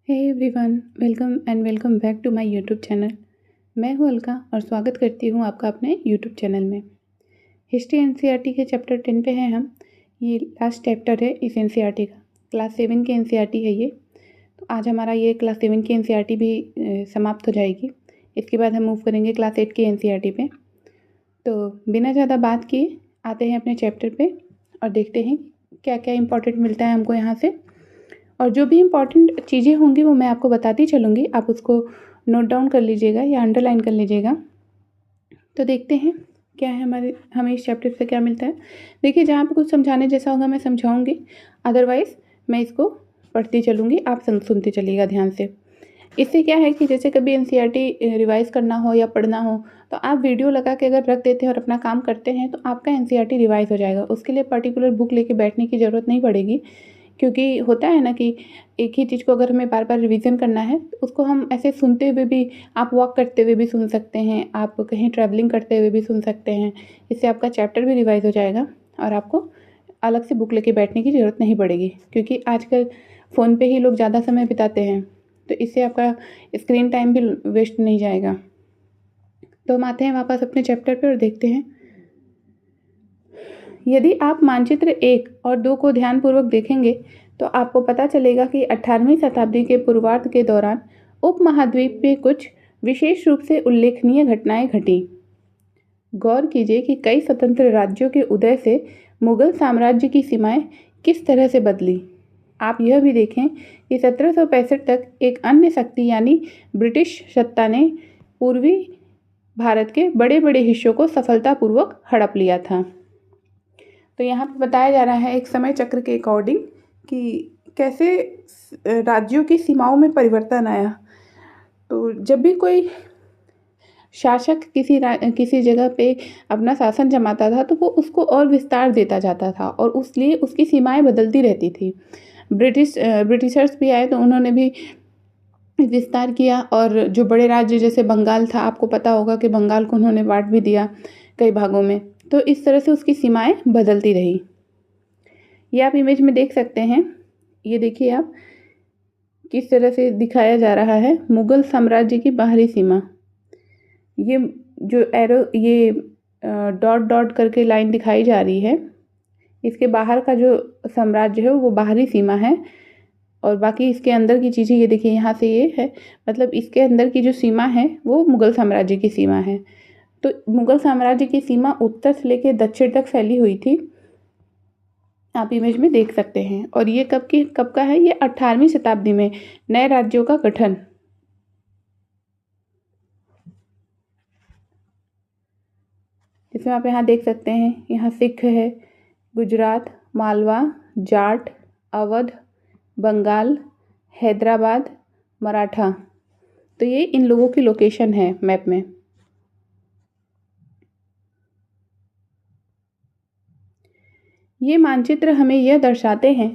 Hey everyone, welcome back to my YouTube channel. मैं हूं अलका और स्वागत करती हूं आपका अपने यूट्यूब चैनल में। हिस्ट्री एनसीईआरटी के चैप्टर 10 पे हैं हम। ये लास्ट चैप्टर है इस एनसीईआरटी का। क्लास 7 की एनसीईआरटी है ये। तो आज हमारा ये क्लास 7 की एनसीईआरटी भी समाप्त हो जाएगी। इसके बाद हम मूव करेंगे क्लास 8 की एनसीईआरटी पे। तो बिना ज़्यादा बात किए आते हैं अपने चैप्टर पे और देखते हैं क्या क्या इम्पोर्टेंट मिलता है हमको यहाँ से। और जो भी इम्पॉर्टेंट चीज़ें होंगी वो मैं आपको बताती चलूँगी, आप उसको नोट डाउन कर लीजिएगा या अंडरलाइन कर लीजिएगा। तो देखते हैं क्या है हमें इस चैप्टर से क्या मिलता है। देखिए, जहाँ पे कुछ समझाने जैसा होगा मैं समझाऊँगी, अदरवाइज़ मैं इसको पढ़ती चलूँगी, आप सुनते चलिएगा ध्यान से। इससे क्या है कि जैसे कभी एनसीईआरटी रिवाइज़ करना हो या पढ़ना हो तो आप वीडियो लगा के अगर रख देते हैं और अपना काम करते हैं तो आपका एनसीईआरटी रिवाइज़ हो जाएगा। उसके लिए पर्टिकुलर बुक लेके बैठने की ज़रूरत नहीं पड़ेगी, क्योंकि होता है ना कि एक ही चीज़ को अगर हमें बार बार रिवीजन करना है तो उसको हम ऐसे सुनते हुए भी, आप वॉक करते हुए भी सुन सकते हैं, आप कहीं ट्रैवलिंग करते हुए भी सुन सकते हैं। इससे आपका चैप्टर भी रिवाइज़ हो जाएगा और आपको अलग से बुक लेके बैठने की ज़रूरत नहीं पड़ेगी, क्योंकि आजकल फ़ोन पे ही लोग ज़्यादा समय बिताते हैं। तो इससे आपका स्क्रीन टाइम भी वेस्ट नहीं जाएगा। तो हम आते हैं वापस अपने चैप्टर पे और देखते हैं। यदि आप मानचित्र 1 और 2 को ध्यानपूर्वक देखेंगे तो आपको पता चलेगा कि 18वीं शताब्दी के पूर्वार्ध के दौरान उपमहाद्वीप में कुछ विशेष रूप से उल्लेखनीय घटनाएं घटीं। गौर कीजिए कि कई स्वतंत्र राज्यों के उदय से मुगल साम्राज्य की सीमाएं किस तरह से बदली। आप यह भी देखें कि 1765 तक एक अन्य शक्ति यानी ब्रिटिश सत्ता ने पूर्वी भारत के बड़े बड़े हिस्सों को सफलतापूर्वक हड़प लिया था। तो यहाँ पे बताया जा रहा है एक समय चक्र के अकॉर्डिंग कि कैसे राज्यों की सीमाओं में परिवर्तन आया। तो जब भी कोई शासक किसी जगह पे अपना शासन जमाता था तो वो उसको और विस्तार देता जाता था और उसलिए उसकी सीमाएं बदलती रहती थी। ब्रिटिशर्स भी आए तो उन्होंने भी विस्तार किया, और जो बड़े राज्य जैसे बंगाल था, आपको पता होगा कि बंगाल को उन्होंने बांट भी दिया कई भागों में। तो इस तरह से उसकी सीमाएं बदलती रही। ये आप इमेज में देख सकते हैं। ये देखिए आप, किस तरह से दिखाया जा रहा है मुगल साम्राज्य की बाहरी सीमा। ये जो एरो, ये डॉट डॉट करके लाइन दिखाई जा रही है, इसके बाहर का जो साम्राज्य है वो बाहरी सीमा है, और बाकी इसके अंदर की चीज़ें ये देखिए यहाँ से ये है, मतलब इसके अंदर की जो सीमा है वो मुगल साम्राज्य की सीमा है। तो मुगल साम्राज्य की सीमा उत्तर से लेकर दक्षिण तक फैली हुई थी, आप इमेज में देख सकते हैं। और ये कब का है? ये 18वीं शताब्दी में नए राज्यों का गठन। इसमें आप यहाँ देख सकते हैं, यहाँ सिख है, गुजरात, मालवा, जाट, अवध, बंगाल, हैदराबाद, मराठा। तो ये इन लोगों की लोकेशन है मैप में। ये मानचित्र हमें यह दर्शाते हैं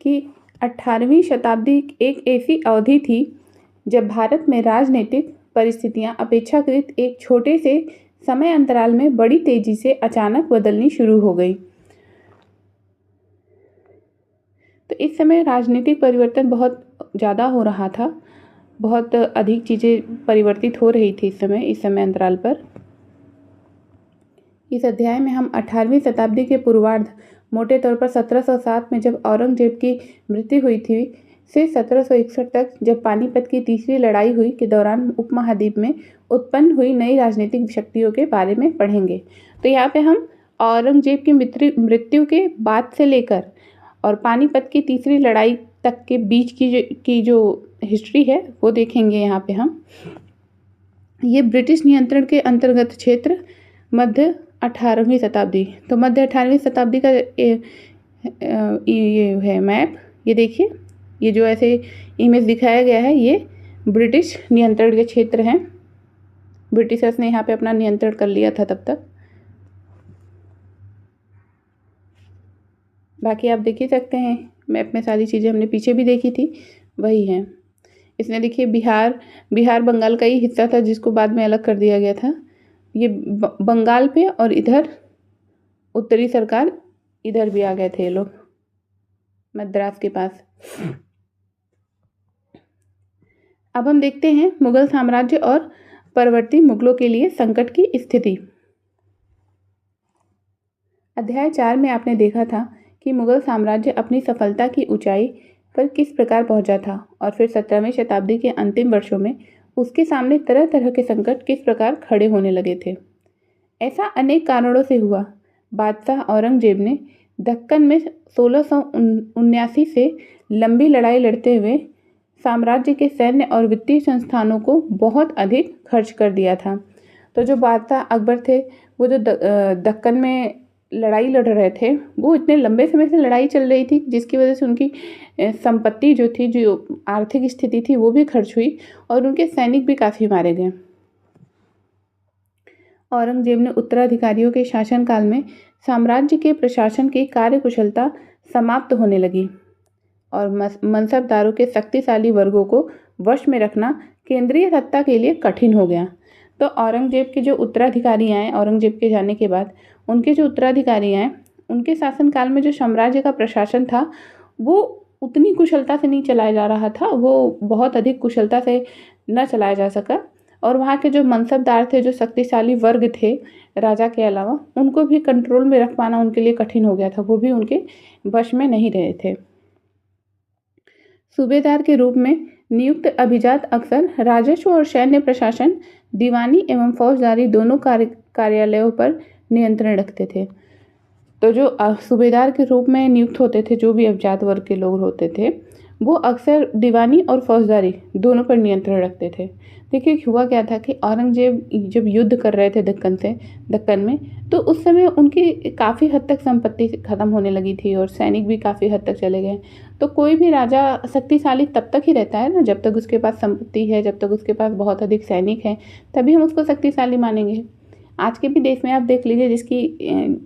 कि 18वीं शताब्दी एक ऐसी अवधि थी जब भारत में राजनीतिक परिस्थितियां अपेक्षाकृत एक छोटे से समय अंतराल में बड़ी तेजी से अचानक बदलनी शुरू हो गई। तो इस समय राजनीतिक परिवर्तन बहुत ज़्यादा हो रहा था, बहुत अधिक चीज़ें परिवर्तित हो रही थी इस समय अंतराल पर। इस अध्याय में हम 18वीं शताब्दी के पूर्वार्ध, मोटे तौर पर 1707 में जब औरंगजेब की मृत्यु हुई थी से 1761 तक जब पानीपत की तीसरी लड़ाई हुई के दौरान उपमहाद्वीप में उत्पन्न हुई नई राजनीतिक शक्तियों के बारे में पढ़ेंगे। तो यहाँ पे हम औरंगजेब की मृत्यु के बाद से लेकर और पानीपत की तीसरी लड़ाई तक के बीच की जो हिस्ट्री है वो देखेंगे। यहाँ पे हम ये ब्रिटिश नियंत्रण के अंतर्गत क्षेत्र मध्य 18वीं शताब्दी, तो मध्य 18वीं शताब्दी का ये है मैप। ये देखिए, ये जो ऐसे इमेज दिखाया गया है ये ब्रिटिश नियंत्रण के क्षेत्र हैं। ब्रिटिशर्स ने यहाँ पे अपना नियंत्रण कर लिया था तब तक। बाकी आप देख ही सकते हैं मैप में सारी चीज़ें हमने पीछे भी देखी थी वही हैं। इसमें देखिए बिहार बंगाल का ही हिस्सा था जिसको बाद में अलग कर दिया गया था। ये बंगाल पे, और इधर उत्तरी सरकार इधर भी आ गए थे ये लोग, मद्रास के पास। अब हम देखते हैं मुगल साम्राज्य और परवर्ती मुगलों के लिए संकट की स्थिति। अध्याय 4 में आपने देखा था कि मुगल साम्राज्य अपनी सफलता की ऊंचाई पर किस प्रकार पहुंचा था और फिर 17वीं शताब्दी के अंतिम वर्षों में उसके सामने तरह तरह के संकट किस प्रकार खड़े होने लगे थे। ऐसा अनेक कारणों से हुआ। बादशाह औरंगजेब ने दक्कन में 1679 से लंबी लड़ाई लड़ते हुए साम्राज्य के सैन्य और वित्तीय संस्थानों को बहुत अधिक खर्च कर दिया था। तो जो बादशाह अकबर थे, वो जो दक्कन में लड़ाई लड़ रहे थे, वो इतने लंबे समय से लड़ाई चल रही थी जिसकी वजह से उनकी संपत्ति जो थी, जो आर्थिक स्थिति थी, वो भी खर्च हुई और उनके सैनिक भी काफ़ी मारे गए। औरंगजेब ने उत्तराधिकारियों के शासनकाल में साम्राज्य के प्रशासन की कार्यकुशलता समाप्त होने लगी और मनसबदारों के शक्तिशाली वर्गों को वश में रखना केंद्रीय सत्ता के लिए कठिन हो गया। तो औरंगजेब के जो उत्तराधिकारी आए, औरंगजेब के जाने के बाद उनके जो उत्तराधिकारी आए, उनके शासनकाल में जो साम्राज्य का प्रशासन था वो उतनी कुशलता से नहीं चलाया जा रहा था, वो बहुत अधिक कुशलता से न चलाया जा सका और वहाँ के जो मनसबदार थे, जो शक्तिशाली वर्ग थे राजा के अलावा, उनको भी कंट्रोल में रख पाना उनके लिए कठिन हो गया था, वो भी उनके वश में नहीं रहे थे। सूबेदार के रूप में नियुक्त अभिजात अक्सर राजस्व और सैन्य प्रशासन, दीवानी एवं फौजदारी दोनों कार्यालयों पर नियंत्रण रखते थे। तो जो सूबेदार के रूप में नियुक्त होते थे, जो भी अभिजात वर्ग के लोग होते थे, वो अक्सर दीवानी और फौजदारी दोनों पर नियंत्रण रखते थे। देखिए हुआ क्या था कि औरंगजेब जब युद्ध कर रहे थे दक्कन में, तो उस समय उनकी काफ़ी हद तक संपत्ति ख़त्म होने लगी थी और सैनिक भी काफ़ी हद तक चले गए। तो कोई भी राजा शक्तिशाली तब तक ही रहता है ना, जब तक उसके पास संपत्ति है, जब तक उसके पास बहुत अधिक सैनिक हैं, तभी हम उसको शक्तिशाली मानेंगे। आज के भी देश में आप देख लीजिए, जिसकी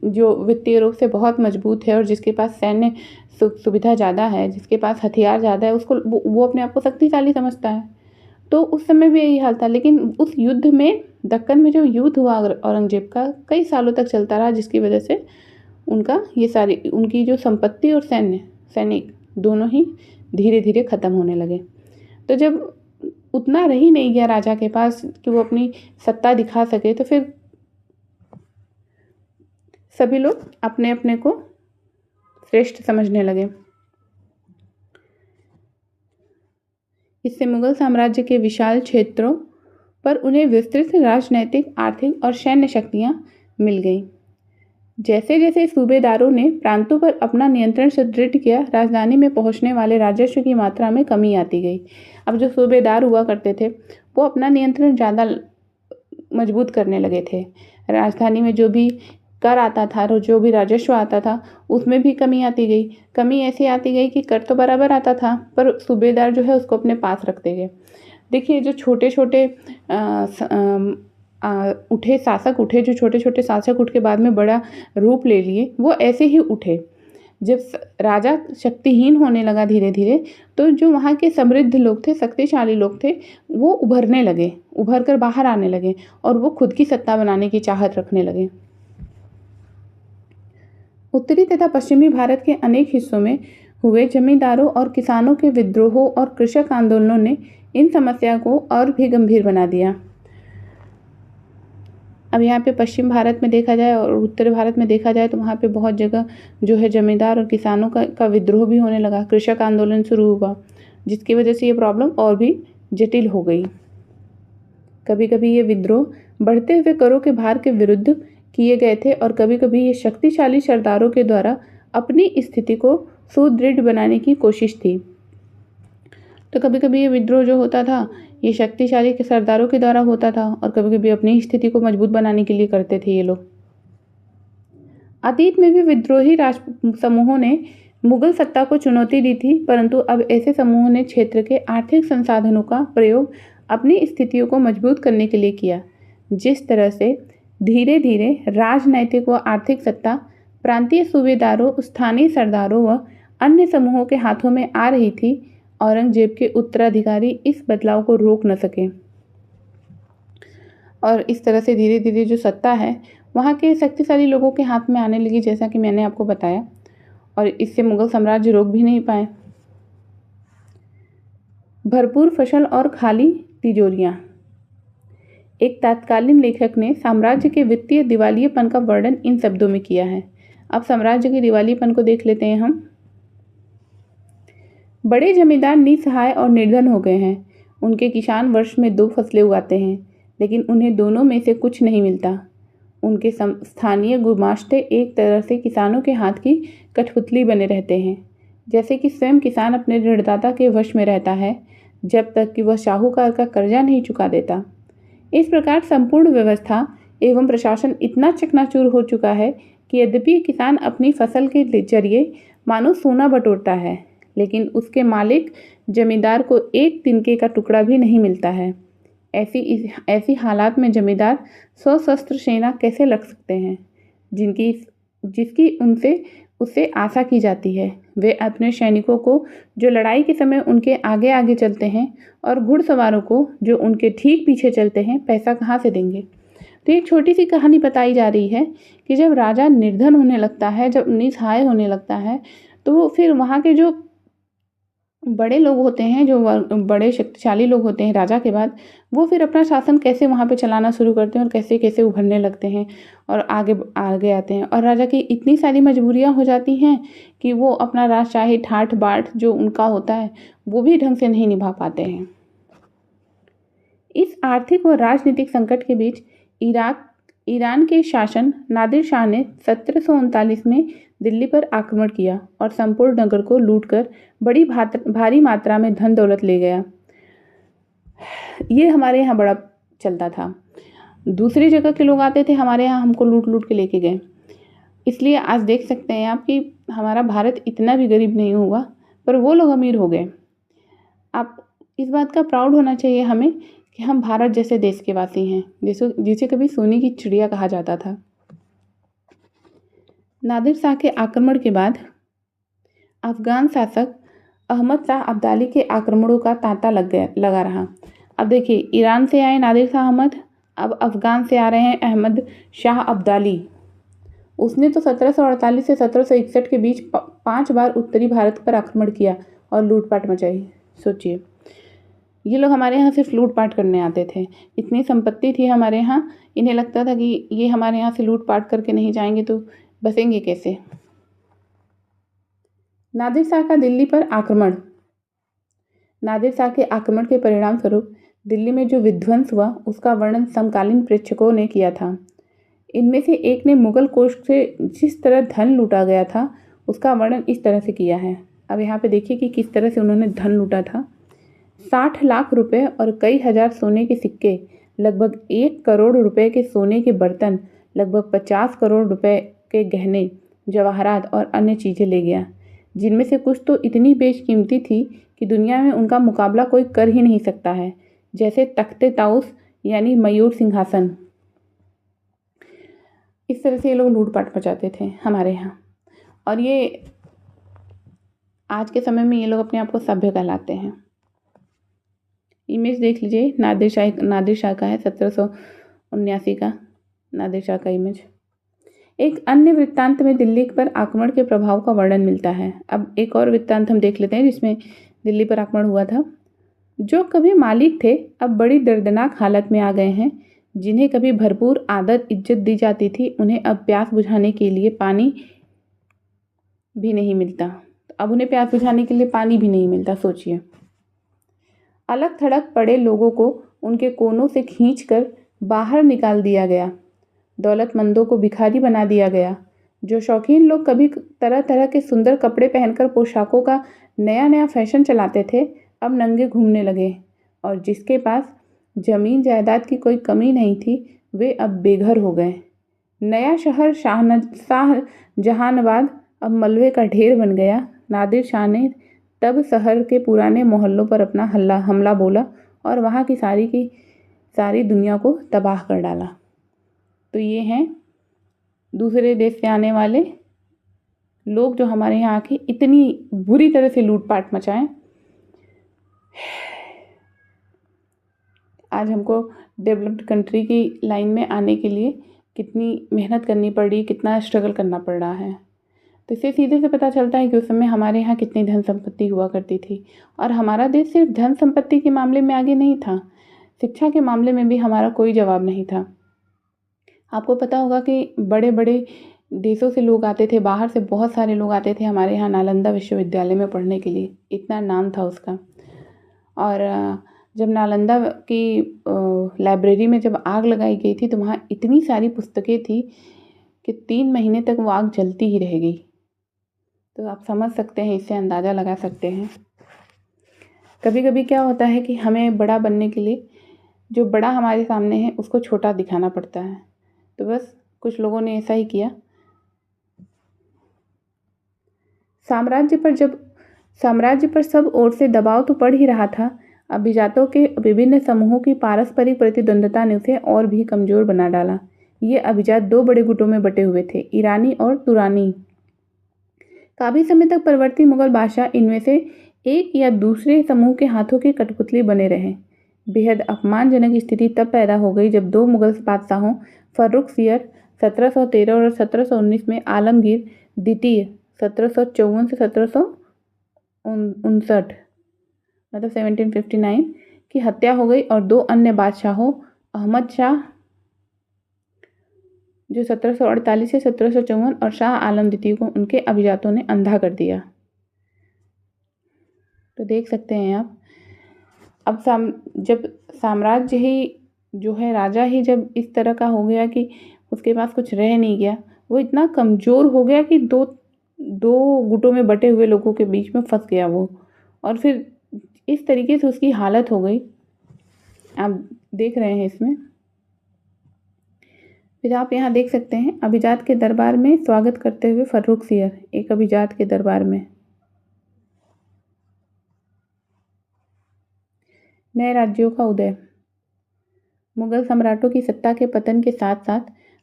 जो वित्तीय रूप से बहुत मजबूत है और जिसके पास सैन्य सुविधा ज़्यादा है, जिसके पास हथियार ज़्यादा है, उसको वो अपने आप को शक्तिशाली समझता है। तो उस समय भी यही हाल था। लेकिन उस युद्ध में, दक्कन में जो युद्ध हुआ औरंगजेब का, कई सालों तक चलता रहा, जिसकी वजह से उनकी जो संपत्ति और सैनिक दोनों ही धीरे धीरे ख़त्म होने लगे। तो जब उतना रह ही नहीं गया राजा के पास कि वो अपनी सत्ता दिखा सके, तो फिर सभी लोग अपने अपने को श्रेष्ठ समझने लगे। इससे मुगल साम्राज्य के विशाल क्षेत्रों पर उन्हें विस्तृत राजनैतिक, आर्थिक और सैन्य शक्तियां मिल गईं। जैसे जैसे सूबेदारों ने प्रांतों पर अपना नियंत्रण सुदृढ़ किया, राजधानी में पहुंचने वाले राजस्व की मात्रा में कमी आती गई। अब जो सूबेदार हुआ करते थे, वो अपना नियंत्रण ज़्यादा मजबूत करने लगे थे। राजधानी में जो भी कर आता था और जो भी राजस्व आता था, उसमें भी कमी आती गई। कमी ऐसी आती गई कि कर तो बराबर आता था, पर सूबेदार जो है उसको अपने पास रखते गए। देखिए, जो छोटे छोटे शासक उठ के बाद में बड़ा रूप ले लिए, वो ऐसे ही उठे। जब राजा शक्तिहीन होने लगा धीरे धीरे, तो जो वहाँ के समृद्ध लोग थे, शक्तिशाली लोग थे, वो उभर कर बाहर आने लगे और वो खुद की सत्ता बनाने की चाहत रखने लगे। उत्तरी तथा पश्चिमी भारत के अनेक हिस्सों में हुए जमींदारों और किसानों के विद्रोहों और कृषक आंदोलनों ने इन समस्या को और भी गंभीर बना दिया। अब यहाँ पे पश्चिम भारत में देखा जाए और उत्तर भारत में देखा जाए, तो वहाँ पे बहुत जगह जो है जमींदार और किसानों का विद्रोह भी होने लगा, कृषक आंदोलन शुरू हुआ, जिसकी वजह से ये प्रॉब्लम और भी जटिल हो गई। कभी कभी ये विद्रोह बढ़ते हुए करों के भार के विरुद्ध किए गए थे और कभी कभी ये शक्तिशाली सरदारों के द्वारा अपनी स्थिति को सुदृढ़ बनाने की कोशिश थी। तो कभी कभी ये विद्रोह जो होता था, ये शक्तिशाली के सरदारों के द्वारा होता था और कभी कभी अपनी स्थिति को मजबूत बनाने के लिए करते थे ये लोग। अतीत में भी विद्रोही राज समूहों ने मुगल सत्ता को चुनौती दी थी, परंतु अब ऐसे समूहों ने क्षेत्र के आर्थिक संसाधनों का प्रयोग अपनी स्थितियों को मजबूत करने के लिए किया। जिस तरह से धीरे धीरे राजनैतिक व आर्थिक सत्ता प्रांतीय सूबेदारों, स्थानीय सरदारों व अन्य समूहों के हाथों में आ रही थी, औरंगजेब के उत्तराधिकारी इस बदलाव को रोक न सके और इस तरह से धीरे धीरे जो सत्ता है वहाँ के शक्तिशाली लोगों के हाथ में आने लगी, जैसा कि मैंने आपको बताया, और इससे मुगल साम्राज्य रोक भी नहीं पाए। भरपूर फसल और खाली तिजोरियाँ। एक तत्कालीन लेखक ने साम्राज्य के वित्तीय दिवालियेपन का वर्णन इन शब्दों में किया है। अब साम्राज्य के दिवालियेपन को देख लेते हैं हम। बड़े जमींदार निसहाय और निर्धन हो गए हैं। उनके किसान वर्ष में 2 फसलें उगाते हैं, लेकिन उन्हें दोनों में से कुछ नहीं मिलता। उनके स्थानीय गुमाश्ते एक तरह से किसानों के हाथ की कठपुतली बने रहते हैं, जैसे कि स्वयं किसान अपने ऋणदाता के वश में रहता है जब तक कि वह साहूकार का कर्जा नहीं चुका देता। इस प्रकार संपूर्ण व्यवस्था एवं प्रशासन इतना चकनाचूर हो चुका है कि यद्यपि किसान अपनी फसल के जरिए मानो सोना बटोरता है, लेकिन उसके मालिक जमींदार को एक तिनके का टुकड़ा भी नहीं मिलता है। ऐसी हालात में जमींदार सशस्त्र सेना कैसे लड़ सकते हैं जिसकी उससे आशा की जाती है। वे अपने सैनिकों को जो लड़ाई के समय उनके आगे आगे चलते हैं और घुड़सवारों को जो उनके ठीक पीछे चलते हैं पैसा कहाँ से देंगे। तो एक छोटी सी कहानी बताई जा रही है कि जब राजा निर्धन होने लगता है, जब निसहाय होने लगता है, तो फिर वहाँ के जो बड़े लोग होते हैं, जो बड़े शक्तिशाली लोग होते हैं राजा के बाद, वो फिर अपना शासन कैसे वहाँ पे चलाना शुरू करते हैं और कैसे कैसे उभरने लगते हैं और आगे आगे आते हैं। और राजा की इतनी सारी मजबूरियाँ हो जाती हैं कि वो अपना राजशाही ठाठ बाट जो उनका होता है वो भी ढंग से नहीं निभा पाते हैं। इस आर्थिक व राजनीतिक संकट के बीच ईरान के शासन नादिर शाह ने 1739 में दिल्ली पर आक्रमण किया और संपूर्ण नगर को लूटकर बड़ी भारी मात्रा में धन दौलत ले गया। ये हमारे यहाँ बड़ा चलता था। दूसरी जगह के लोग आते थे हमारे यहाँ, हमको लूट लूट के लेके गए। इसलिए आज देख सकते हैं आप कि हमारा भारत इतना भी गरीब नहीं हुआ, पर वो लोग अमीर हो गए। आप इस बात का प्राउड होना चाहिए हमें कि हम भारत जैसे देश के वासी हैं, जिसे कभी सोने की चिड़िया कहा जाता था। नादिर शाह के आक्रमण के बाद अफगान शासक अहमद शाह अब्दाली के आक्रमणों का तांता लगा रहा। अब देखिए, ईरान से आए नादिर शाह अहमद, अब अफगान से आ रहे हैं अहमद शाह अब्दाली। उसने तो 1748 से 1761 के बीच 5 बार उत्तरी भारत पर आक्रमण किया और लूटपाट मचाई। सोचिए, ये लोग हमारे यहाँ सिर्फ लूटपाट करने आते थे। इतनी संपत्ति थी हमारे यहाँ, इन्हें लगता था कि ये हमारे यहाँ से लूटपाट करके नहीं जाएंगे तो बसेंगे कैसे। नादिर शाह का दिल्ली पर आक्रमण। नादिर शाह के आक्रमण के परिणाम स्वरूप दिल्ली में जो विध्वंस हुआ उसका वर्णन समकालीन प्रेक्षकों ने किया था। इनमें से एक ने मुगल कोष से जिस तरह धन लूटा गया था उसका वर्णन इस तरह से किया है। अब यहाँ पे देखिए कि किस तरह से उन्होंने धन लूटा था। 60 लाख रुपए और कई हजार सोने के सिक्के, लगभग 1 करोड़ रुपए के सोने के बर्तन, लगभग 50 करोड़ रुपए के गहने, जवाहरात और अन्य चीज़ें ले गया, जिनमें से कुछ तो इतनी बेशकीमती थी कि दुनिया में उनका मुकाबला कोई कर ही नहीं सकता है, जैसे तख्ते ताउस यानी मयूर सिंहासन। इस तरह से ये लोग लूटपाट मचाते थे हमारे यहाँ। और ये आज के समय में ये लोग अपने आप को सभ्य कहलाते हैं। इमेज देख लीजिए, नादिर शाह का है, 1779 का नादिर शाह का इमेज। एक अन्य वृत्तांत में दिल्ली पर आक्रमण के प्रभाव का वर्णन मिलता है। अब एक और वृत्तांत हम देख लेते हैं जिसमें दिल्ली पर आक्रमण हुआ था। जो कभी मालिक थे अब बड़ी दर्दनाक हालत में आ गए हैं। जिन्हें कभी भरपूर आदर इज्जत दी जाती थी, उन्हें अब प्यास बुझाने के लिए पानी भी नहीं मिलता। अब उन्हें प्यास बुझाने के लिए पानी भी नहीं मिलता। सोचिए, अलग थड़क पड़े लोगों को उनके कोनों से खींचकर बाहर निकाल दिया गया। दौलतमंदों को भिखारी बना दिया गया। जो शौकीन लोग कभी तरह तरह के सुंदर कपड़े पहनकर पोशाकों का नया नया फैशन चलाते थे, अब नंगे घूमने लगे। और जिसके पास जमीन जायदाद की कोई कमी नहीं थी, वे अब बेघर हो गए। नया शहर शाहजहानाबाद अब मलबे का ढेर बन गया। नादिर शाह ने तब शहर के पुराने मोहल्लों पर अपना हमला बोला और वहाँ की सारी दुनिया को तबाह कर डाला। तो ये हैं दूसरे देश से आने वाले लोग जो हमारे यहाँ आके इतनी बुरी तरह से लूटपाट मचाएं। आज हमको डेवलप्ड कंट्री की लाइन में आने के लिए कितनी मेहनत करनी पड़ी, कितना स्ट्रगल करना पड़ रहा है। तो इससे सीधे से पता चलता है कि उस समय हमारे यहाँ कितनी धन संपत्ति हुआ करती थी। और हमारा देश सिर्फ धन संपत्ति के मामले में आगे नहीं था, शिक्षा के मामले में भी हमारा कोई जवाब नहीं था। आपको पता होगा कि बड़े बड़े देशों से लोग आते थे, बाहर से बहुत सारे लोग आते थे हमारे यहाँ नालंदा विश्वविद्यालय में पढ़ने के लिए, इतना नाम था उसका। और जब नालंदा की लाइब्रेरी में जब आग लगाई गई थी तो वहाँ इतनी सारी पुस्तकें थी कि 3 महीने तक वो आग जलती ही रह गई। तो आप समझ सकते हैं, इससे अंदाज़ा लगा सकते हैं। कभी कभी क्या होता है कि हमें बड़ा बनने के लिए जो बड़ा हमारे सामने है उसको छोटा दिखाना पड़ता है। तो बस कुछ लोगों ने ऐसा ही किया। साम्राज्य पर सब ओर से दबाव तो पड़ ही रहा था। अभिजातों के विभिन्न समूहों की पारस्परिक प्रतिद्वंद्विता ने उसे और भी कमजोर बना डाला। ये अभिजात 2 बड़े गुटों में बटे हुए थे, ईरानी और तुरानी। काफ़ी समय तक परवर्ती मुगल बादशाह इनमें से एक या दूसरे समूह के हाथों की कठपुतली बने रहे। बेहद अपमानजनक स्थिति तब पैदा हो गई जब 2 मुगल बादशाहों फर्रुखसियर 1713 और 1719 में आलमगीर द्वितीय 1754 से 1759 मतलब 1759 की हत्या हो गई और 2 अन्य बादशाहों अहमद शाह जो 1748 से 1754 और शाह आलम द्वितीय को उनके अभिजातों ने अंधा कर दिया। तो देख सकते हैं आप, अब जब साम्राज्य ही जो है, राजा ही जब इस तरह का हो गया कि उसके पास कुछ रह नहीं गया, वो इतना कमज़ोर हो गया कि दो गुटों में बटे हुए लोगों के बीच में फंस गया वो, और फिर इस तरीके से उसकी हालत हो गई। आप देख रहे हैं इसमें। फिर आप यहाँ देख सकते हैं अभिजात के दरबार में स्वागत करते हुए फर्रुखसियर, एक अभिजात के दरबार में। नए राज्यों का उदय। मुगल सम्राटों की सत्ता के पतन के साथ साथ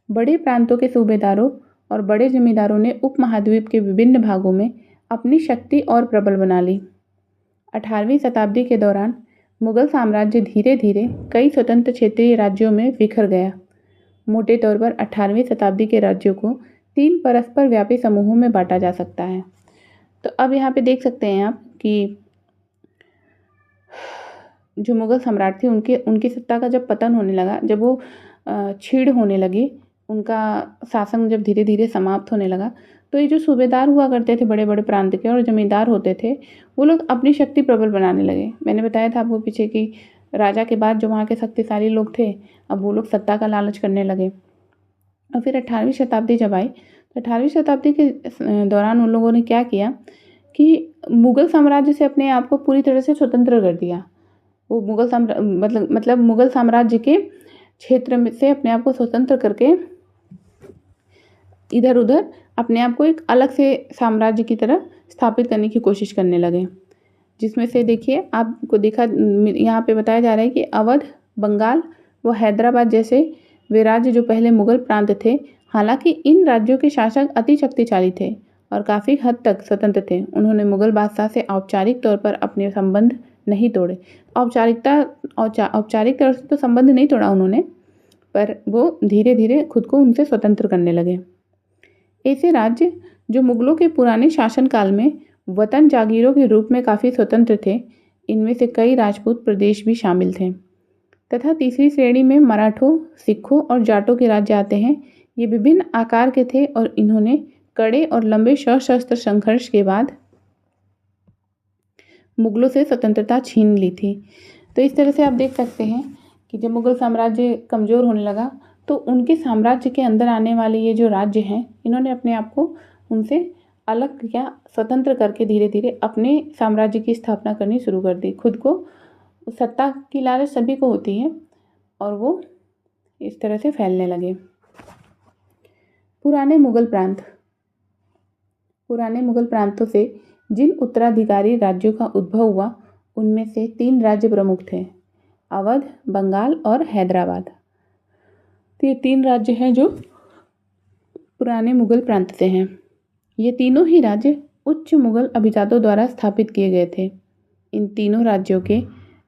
बड़े प्रांतों के सूबेदारों और बड़े जमींदारों ने उपमहाद्वीप के विभिन्न भागों में अपनी शक्ति और प्रबल बना ली। 18वीं शताब्दी के दौरान मुगल साम्राज्य धीरे धीरे कई स्वतंत्र क्षेत्रीय राज्यों में बिखर गया। मोटे तौर पर 18वीं शताब्दी के राज्यों को 3 परस्पर व्यापी समूहों में बांटा जा सकता है। तो अब यहाँ पे देख सकते हैं आप कि जो मुगल सम्राट थे उनकी सत्ता का जब पतन होने लगा, जब वो क्षीण होने लगी, उनका शासन जब धीरे धीरे समाप्त होने लगा, तो ये जो सूबेदार हुआ करते थे बड़े बड़े प्रांत के और जमींदार होते थे, वो लोग अपनी शक्ति प्रबल बनाने लगे। मैंने बताया था आपको पीछे कि राजा के बाद जो वहाँ के शक्तिशाली लोग थे, अब वो लोग सत्ता का लालच करने लगे। और फिर 18वीं शताब्दी जब आई तो 18वीं शताब्दी के दौरान उन लोगों ने क्या किया कि मुगल साम्राज्य से अपने आप को पूरी तरह से स्वतंत्र कर दिया। वो मुगल साम्राज्य के क्षेत्र में से अपने आप को स्वतंत्र करके इधर उधर अपने आप को एक अलग से साम्राज्य की तरह स्थापित करने की कोशिश करने लगे। जिसमें से देखिए, आपको यहाँ पे बताया जा रहा है कि अवध, बंगाल व हैदराबाद जैसे वे राज्य जो पहले मुगल प्रांत थे, हालांकि इन राज्यों के शासक अति शक्तिशाली थे और काफ़ी हद तक स्वतंत्र थे। उन्होंने मुगल बादशाह से औपचारिक तौर पर अपने संबंध नहीं तोड़े। औपचारिक तौर से तो संबंध नहीं तोड़ा उन्होंने, पर वो धीरे धीरे खुद को उनसे स्वतंत्र करने लगे। ऐसे राज्य जो मुगलों के पुराने शासनकाल में वतन जागीरों के रूप में काफ़ी स्वतंत्र थे, इनमें से कई राजपूत प्रदेश भी शामिल थे। तथा तीसरी श्रेणी में मराठों, सिखों और जाटों के राज्य आते हैं। ये विभिन्न आकार के थे और इन्होंने कड़े और लंबे सशस्त्र संघर्ष के बाद मुगलों से स्वतंत्रता छीन ली थी। तो इस तरह से आप देख सकते हैं कि जब मुगल साम्राज्य कमज़ोर होने लगा तो उनके साम्राज्य के अंदर आने वाले ये जो राज्य हैं, इन्होंने अपने आप को उनसे अलग किया, स्वतंत्र करके धीरे धीरे अपने साम्राज्य की स्थापना करनी शुरू कर दी। खुद को सत्ता की लालच सभी को होती है और वो इस तरह से फैलने लगे। पुराने मुगल प्रांतों से जिन उत्तराधिकारी राज्यों का उद्भव हुआ, उनमें से 3 राज्य प्रमुख थे, अवध, बंगाल और हैदराबाद। तो ये 3 राज्य हैं जो पुराने मुगल प्रांत से हैं। ये तीनों ही राज्य उच्च मुगल अभिजातों द्वारा स्थापित किए गए थे। इन तीनों राज्यों के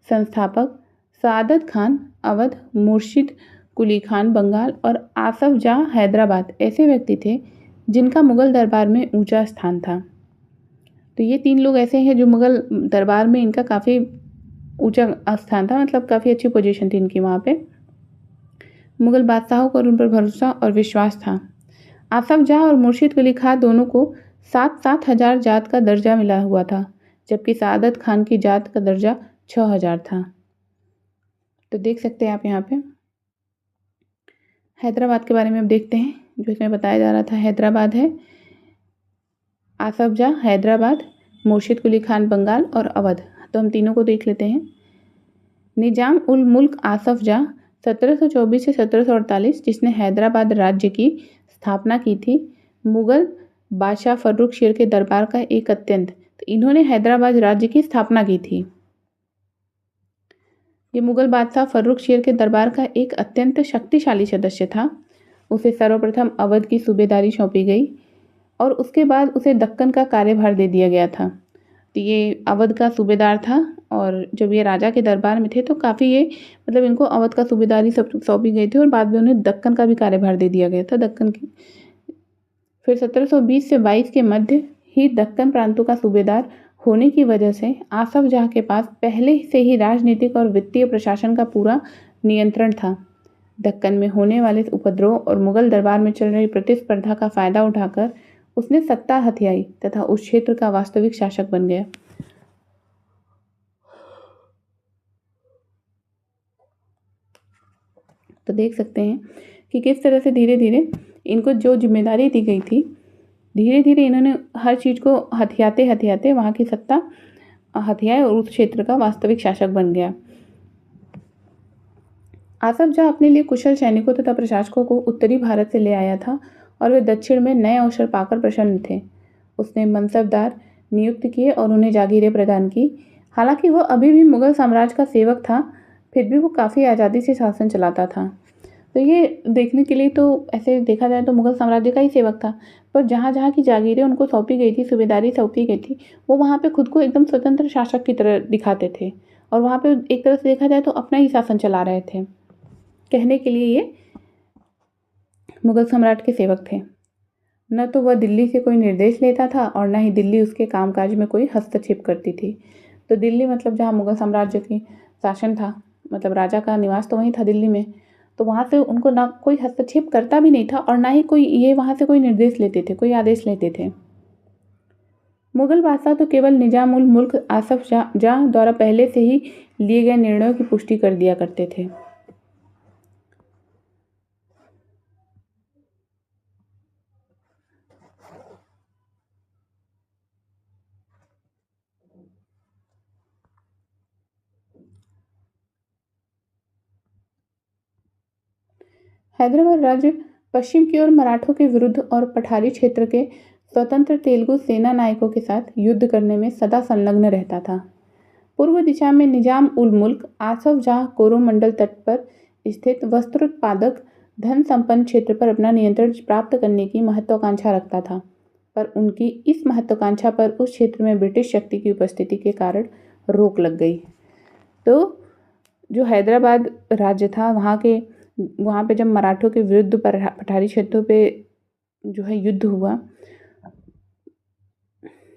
संस्थापक सादत खान अवध, मुर्शिद कुली खान बंगाल और आसफ जाह हैदराबाद ऐसे व्यक्ति थे जिनका मुग़ल दरबार में ऊंचा स्थान था। तो ये 3 लोग ऐसे हैं जो मुग़ल दरबार में इनका काफ़ी ऊंचा स्थान था, मतलब काफ़ी अच्छी पोजीशन थी इनकी वहाँ पे। मुग़ल बादशाहों को उन पर भरोसा और विश्वास था। आसफ जाह और मुर्शिद कुली खां दोनों को 7-7 हज़ार जात का दर्जा मिला हुआ था, जबकि सआदत खान की जात का दर्जा 6,000 था। तो देख सकते हैं आप यहाँ पे। हैदराबाद के बारे में अब देखते हैं। जो इसमें बताया जा रहा था, हैदराबाद है, आसफ जाह हैदराबाद, मुर्शिद कुली खान बंगाल और अवध। तो हम तीनों को देख लेते हैं। निजाम उल मुल्क आसफ जाह 1724 से 1748, जिसने हैदराबाद राज्य की स्थापना की थी, मुग़ल बादशाह फर्रुखशीर के दरबार का एक तो इन्होंने हैदराबाद राज्य की स्थापना की थी। ये मुग़ल बादशाह फर्रुखशीर के दरबार का एक अत्यंत शक्तिशाली सदस्य था। उसे सर्वप्रथम अवध की सूबेदारी सौंपी गई और उसके बाद उसे दक्कन का कार्यभार दे दिया गया था। तो ये अवध का सूबेदार था और जब ये राजा के दरबार में थे तो काफ़ी ये मतलब इनको अवध का सूबेदारी सब सौंपी गई थी और बाद में उन्हें दक्कन का भी कार्यभार दे दिया गया था, दक्कन की। फिर 1720 से 22 के मध्य ही दक्कन प्रांतों का सूबेदार होने की वजह से आसफ जाह के पास पहले से ही राजनीतिक और वित्तीय प्रशासन का पूरा नियंत्रण था। दक्कन में होने वाले उपद्रव और मुग़ल दरबार में चल रही प्रतिस्पर्धा का फ़ायदा उठाकर उसने सत्ता हथियाई तथा उस क्षेत्र का वास्तविक शासक बन गया। तो देख सकते हैं कि किस तरह से धीरे धीरे इनको जो जिम्मेदारी दी गई थी, धीरे धीरे इन्होंने हर चीज़ को हथियाते हथियाते वहाँ की सत्ता हथियाए और उस क्षेत्र का वास्तविक शासक बन गया। आसफ जाह अपने लिए कुशल सैनिकों तथा प्रशासकों को उत्तरी भारत से ले आया था और वे दक्षिण में नए अवसर पाकर प्रसन्न थे। उसने मनसबदार नियुक्त किए और उन्हें जागीरें प्रदान की। हालांकि वह अभी भी मुग़ल साम्राज्य का सेवक था, फिर भी वो काफ़ी आज़ादी से शासन चलाता था। तो ये देखने के लिए तो ऐसे देखा जाए तो मुग़ल साम्राज्य का ही सेवक था, पर जहाँ जहाँ की जागीरें उनको सौंपी गई थी, सूबेदारी सौंपी गई थी, वो वहाँ पे खुद को एकदम स्वतंत्र शासक की तरह दिखाते थे और वहाँ पे एक तरह से देखा जाए तो अपना ही शासन चला रहे थे। कहने के लिए ये मुग़ल सम्राट के सेवक थे। न तो वह दिल्ली से कोई निर्देश लेता था और न ही दिल्ली उसके कामकाज में कोई हस्तक्षेप करती थी। तो दिल्ली मतलब जहाँ मुग़ल साम्राज्य की शासन था, मतलब राजा का निवास तो वहीं था दिल्ली में, तो वहाँ से उनको ना कोई हस्तक्षेप करता भी नहीं था और ना ही कोई ये वहाँ से कोई निर्देश लेते थे, कोई आदेश लेते थे। मुग़ल बादशाह तो केवल निजाम उल मुल्क आसफ जाह द्वारा पहले से ही लिए गए निर्णयों की पुष्टि कर दिया करते थे। हैदराबाद राज्य पश्चिम की ओर मराठों के विरुद्ध और पठारी क्षेत्र के स्वतंत्र तेलुगु सेना नायकों के साथ युद्ध करने में सदा संलग्न रहता था। पूर्व दिशा में निजाम उल मुल्क आसफ जाह कोरोमंडल तट पर स्थित वस्त्र उत्पादक धन संपन्न क्षेत्र पर अपना नियंत्रण प्राप्त करने की महत्वाकांक्षा रखता था, पर उनकी इस महत्वाकांक्षा पर उस क्षेत्र में ब्रिटिश शक्ति की उपस्थिति के कारण रोक लग गई। तो जो हैदराबाद राज्य था वहाँ पे जब मराठों के विरुद्ध पठारी क्षेत्रों पे जो है युद्ध हुआ,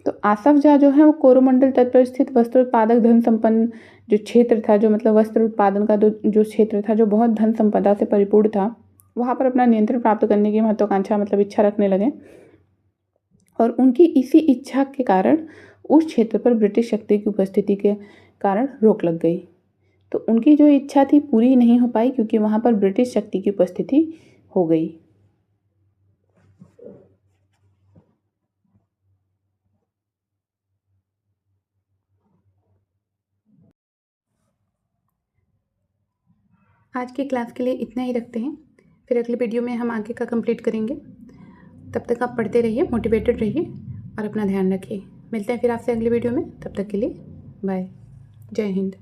तो आसफ जाह जो है वो कोरोमंडल तट पर स्थित वस्त्र उत्पादक धन संपन्न जो क्षेत्र था, जो मतलब वस्त्र उत्पादन का जो क्षेत्र था, जो बहुत धन संपदा से परिपूर्ण था, वहाँ पर अपना नियंत्रण प्राप्त करने की महत्वाकांक्षा मतलब इच्छा रखने लगे और उनकी इसी इच्छा के कारण उस क्षेत्र पर ब्रिटिश शक्ति की उपस्थिति के कारण रोक लग गई। तो उनकी जो इच्छा थी पूरी नहीं हो पाई क्योंकि वहाँ पर ब्रिटिश शक्ति की उपस्थिति हो गई। आज की क्लास के लिए इतना ही रखते हैं, फिर अगले वीडियो में हम आगे का कंप्लीट करेंगे। तब तक आप पढ़ते रहिए, मोटिवेटेड रहिए और अपना ध्यान रखिए। मिलते हैं फिर आपसे अगले वीडियो में, तब तक के लिए बाय। जय हिंद।